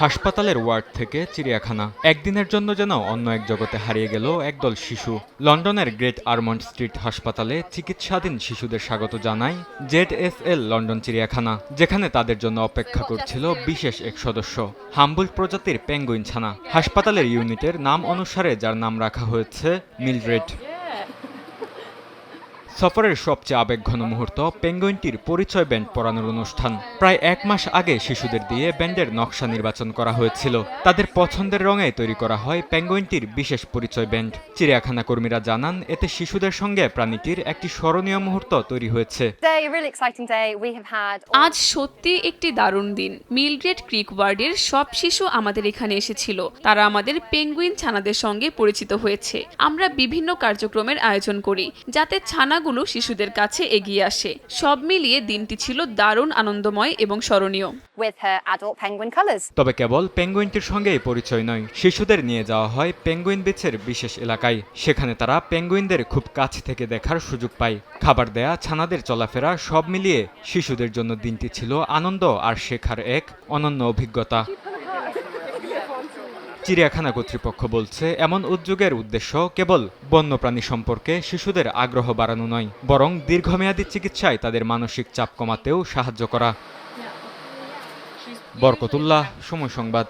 হাসপাতালের ওয়ার্ড থেকে চিড়িয়াখানা, একদিনের জন্য যেন অন্য এক জগতে হারিয়ে গেল একদল শিশু। লন্ডনের গ্রেট আরমন্ড স্ট্রিট হাসপাতালে চিকিৎসাধীন শিশুদের স্বাগত জানায় ZSL লন্ডন চিড়িয়াখানা, যেখানে তাদের জন্য অপেক্ষা করছিল বিশেষ এক সদস্য, হাম্বল প্রজাতির পেঙ্গুইন ছানা। হাসপাতালের ইউনিটের নাম অনুসারে যার নাম রাখা হয়েছে মিলড্রেড। সফরের সবচেয়ে আবেগঘন মুহূর্ত পেঙ্গুইনটির পরিচয় ব্যান্ড পরানোর অনুষ্ঠান। প্রায় 1 মাস আগে শিশুদের দিয়ে ব্যান্ডের নকশা নির্বাচন করা হয়েছিল। তাদের পছন্দের রঙে তৈরি করা হয় পেঙ্গুইনটির বিশেষ পরিচয় ব্যান্ড। চিড়িয়াখানা কর্মীরা জানান, এতে শিশুদের সঙ্গে প্রাণীটির একটি স্মরণীয় মুহূর্ত তৈরি হয়েছে। আজ সত্যি একটি দারুণ দিন। মিলড্রেড ক্রিক ওয়ার্ডের সব শিশু আমাদের এখানে এসেছিল। তারা আমাদের পেঙ্গুইন ছানাদের সঙ্গে পরিচিত হয়েছে। আমরা বিভিন্ন কার্যক্রমের আয়োজন করি যাতে ছানাগুলো শিশুদের কাছে এগিয়ে আসে। সব মিলিয়ে দিনটি ছিল দারুণ আনন্দময় এবং স্মরণীয়। তবে কেবল পেঙ্গুইনটির সঙ্গেই পরিচয় নয়, শিশুদের নিয়ে যাওয়া হয় পেঙ্গুইন বিচের বিশেষ এলাকায়। সেখানে তারা পেঙ্গুইনদের খুব কাছ থেকে দেখার সুযোগ পায়। খাবার দেয়া, ছানাদের চলাফেরা, সব মিলিয়ে শিশুদের জন্য দিনটি ছিল আনন্দ আর শেখার এক অনন্য অভিজ্ঞতা। চিড়িয়াখানা কর্তৃপক্ষ বলছে, এমন উদ্যোগের উদ্দেশ্য কেবল বন্যপ্রাণী সম্পর্কে শিশুদের আগ্রহ বাড়ানো নয়, বরং দীর্ঘমেয়াদী চিকিৎসায় তাদের মানসিক চাপ কমাতেও সাহায্য করা। বরকতুল্লাহ, সময় সংবাদ।